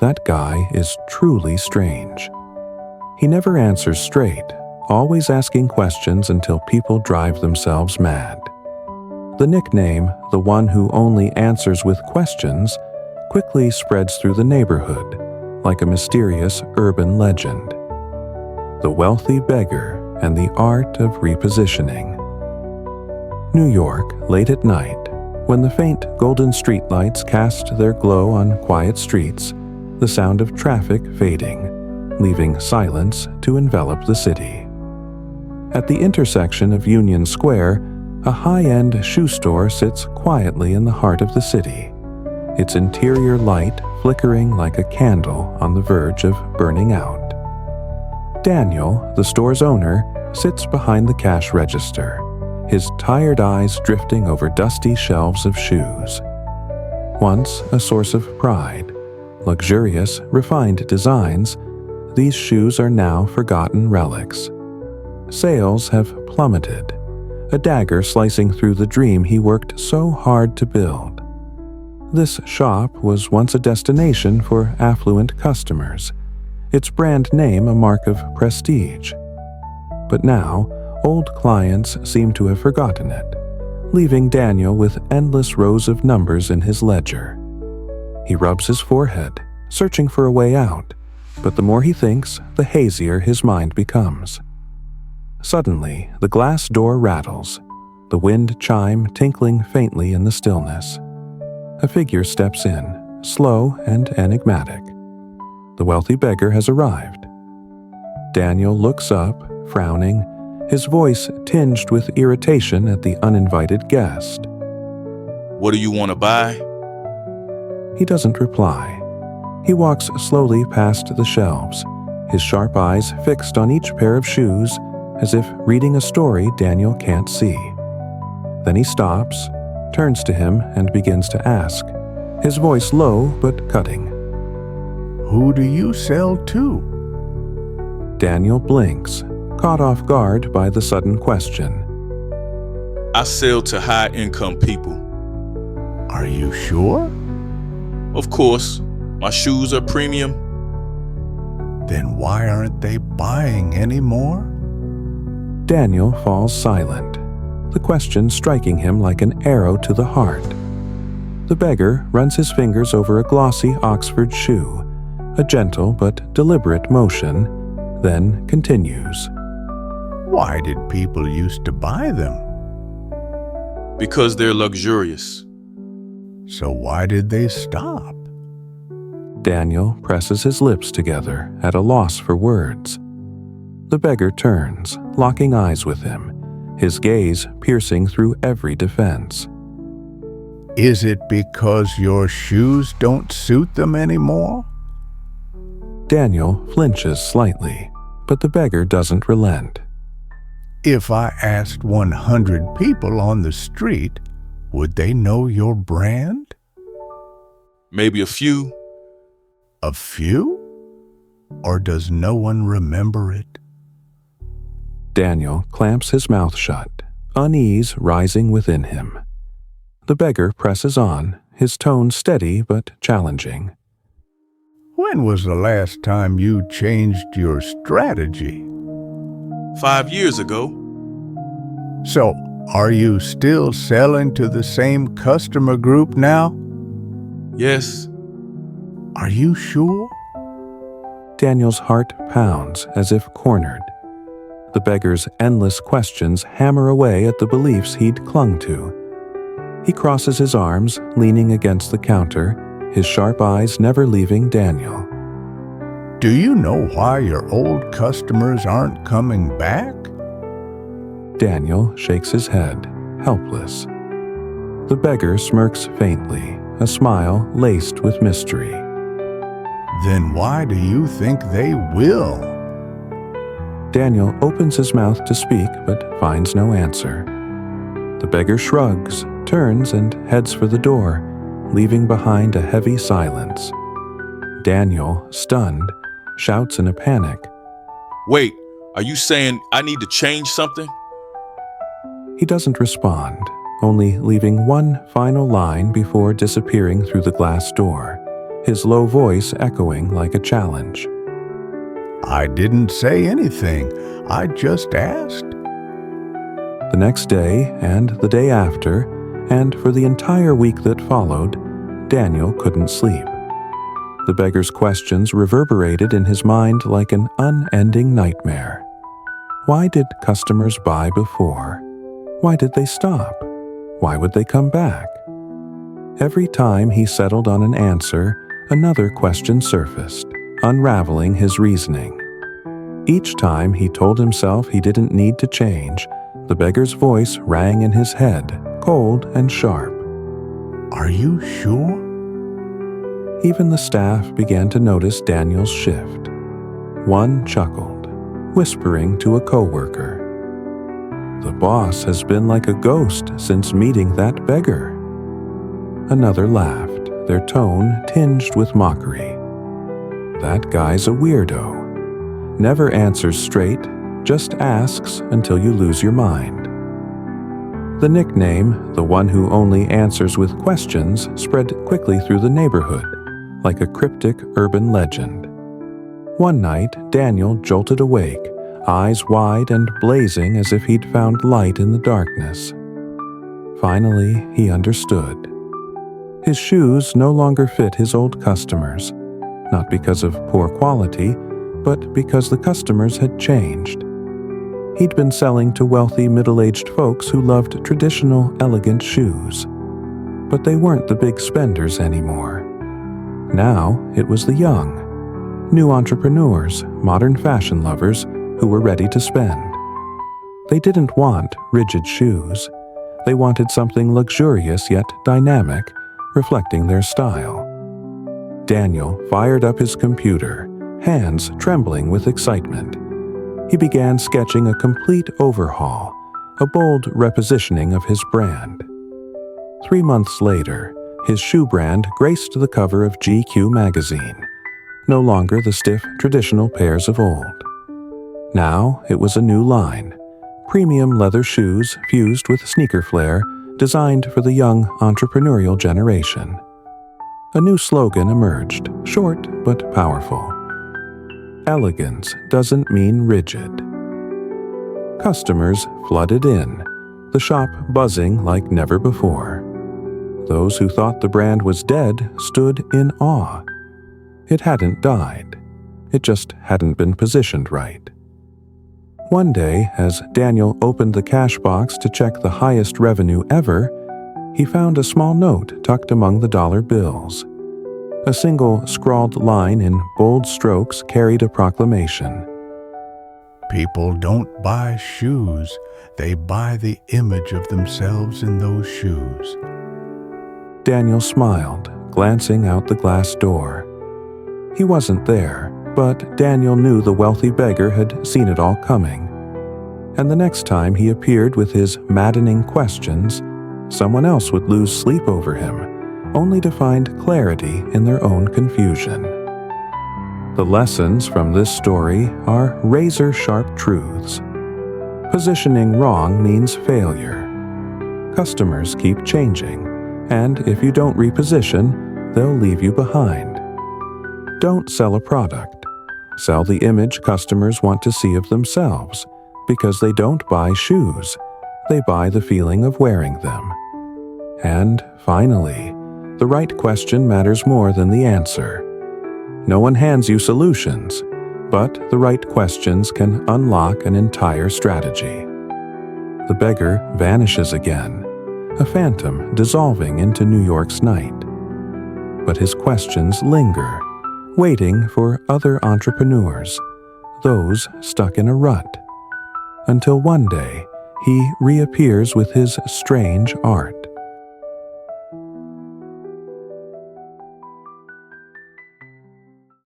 That guy is truly strange. He never answers straight, always asking questions until people drive themselves mad. The nickname, the one who only answers with questions, quickly spreads through the neighborhood like a mysterious urban legend. The wealthy beggar and the art of repositioning. New York, late at night, when the faint golden streetlights cast their glow on quiet streets, the sound of traffic fading, leaving silence to envelop the city. At the intersection of Union Square, a high-end shoe store sits quietly in the heart of the city, its interior light flickering like a candle on the verge of burning out. Daniel, the store's owner, sits behind the cash register, his tired eyes drifting over dusty shelves of shoes. Once a source of pride, luxurious, refined designs, these shoes are now forgotten relics. Sales have plummeted, a dagger slicing through the dream he worked so hard to build. This shop was once a destination for affluent customers, its brand name a mark of prestige. But now, old clients seem to have forgotten it, leaving Daniel with endless rows of numbers in his ledger. He rubs his forehead, searching for a way out, but the more he thinks, the hazier his mind becomes. Suddenly, the glass door rattles, the wind chime tinkling faintly in the stillness. A figure steps in, slow and enigmatic. The wealthy beggar has arrived. Daniel looks up, frowning, his voice tinged with irritation at the uninvited guest. "What do you want to buy?" He doesn't reply. He walks slowly past the shelves, his sharp eyes fixed on each pair of shoes, as if reading a story Daniel can't see. Then he stops, turns to him, and begins to ask, his voice low but cutting. "Who do you sell to?" Daniel blinks, caught off guard by the sudden question. "I sell to high-income people." "Are you sure?" "Of course. My shoes are premium." "Then why aren't they buying any more?" Daniel falls silent, the question striking him like an arrow to the heart. The beggar runs his fingers over a glossy Oxford shoe, a gentle but deliberate motion, then continues. "Why did people used to buy them?" "Because they're luxurious." "So why did they stop?" Daniel presses his lips together at a loss for words. The beggar turns, locking eyes with him, his gaze piercing through every defense. "Is it because your shoes don't suit them anymore?" Daniel flinches slightly, but the beggar doesn't relent. "If I asked 100 people on the street, would they know your brand?" "Maybe a few." "A few? Or does no one remember it?" Daniel clamps his mouth shut, unease rising within him. The beggar presses on, his tone steady but challenging. "When was the last time you changed your strategy?" 5 years ago. "So, are you still selling to the same customer group now?" "Yes." "Are you sure?" Daniel's heart pounds as if cornered. The beggar's endless questions hammer away at the beliefs he'd clung to. He crosses his arms, leaning against the counter, his sharp eyes never leaving Daniel. "Do you know why your old customers aren't coming back?" Daniel shakes his head, helpless. The beggar smirks faintly, a smile laced with mystery. "Then why do you think they will?" Daniel opens his mouth to speak but finds no answer. The beggar shrugs, turns, and heads for the door, leaving behind a heavy silence. Daniel, stunned, shouts in a panic. "Wait, are you saying I need to change something?" He doesn't respond, only leaving one final line before disappearing through the glass door, his low voice echoing like a challenge. I didn't say anything. I just asked. The next day and the day after, and for the entire week that followed, Daniel couldn't sleep. The beggar's questions reverberated in his mind like an unending nightmare. Why did customers buy before? Why did they stop? Why would they come back? Every time he settled on an answer, another question surfaced, unraveling his reasoning. Each time he told himself he didn't need to change, the beggar's voice rang in his head, cold and sharp. Are you sure? Even the staff began to notice Daniel's shift. One chuckled, whispering to a coworker, "The boss has been like a ghost since meeting that beggar." Another laughed, their tone tinged with mockery. "That guy's a weirdo. Never answers straight, just asks until you lose your mind." The nickname, "the one who only answers with questions," spread quickly through the neighborhood, like a cryptic urban legend. One night, Daniel jolted awake, eyes wide and blazing as if he'd found light in the darkness. Finally, he understood. His shoes no longer fit his old customers, not because of poor quality, but because the customers had changed. He'd been selling to wealthy middle-aged folks who loved traditional, elegant shoes, but they weren't the big spenders anymore. Now it was the young, new entrepreneurs, modern fashion lovers who were ready to spend. They didn't want rigid shoes. They wanted something luxurious yet dynamic, reflecting their style. Daniel fired up his computer, hands trembling with excitement. He began sketching a complete overhaul, a bold repositioning of his brand. 3 months later, his shoe brand graced the cover of GQ magazine, no longer the stiff, traditional pairs of old. Now it was a new line, premium leather shoes fused with sneaker flair, designed for the young entrepreneurial generation. A new slogan emerged, short but powerful. Elegance doesn't mean rigid. Customers flooded in, the shop buzzing like never before. Those who thought the brand was dead stood in awe. It hadn't died. It just hadn't been positioned right. One day, as Daniel opened the cash box to check the highest revenue ever, he found a small note tucked among the dollar bills. A single scrawled line in bold strokes carried a proclamation. People don't buy shoes. They buy the image of themselves in those shoes. Daniel smiled, glancing out the glass door. He wasn't there, but Daniel knew the wealthy beggar had seen it all coming. And the next time he appeared with his maddening questions, someone else would lose sleep over him, only to find clarity in their own confusion. The lessons from this story are razor-sharp truths. Positioning wrong means failure. Customers keep changing, and if you don't reposition, they'll leave you behind. Don't sell a product. Sell the image customers want to see of themselves, because they don't buy shoes. They buy the feeling of wearing them. And finally, the right question matters more than the answer. No one hands you solutions, but the right questions can unlock an entire strategy. The beggar vanishes again, a phantom dissolving into New York's night. But his questions linger, waiting for other entrepreneurs, those stuck in a rut, until one day he reappears with his strange art.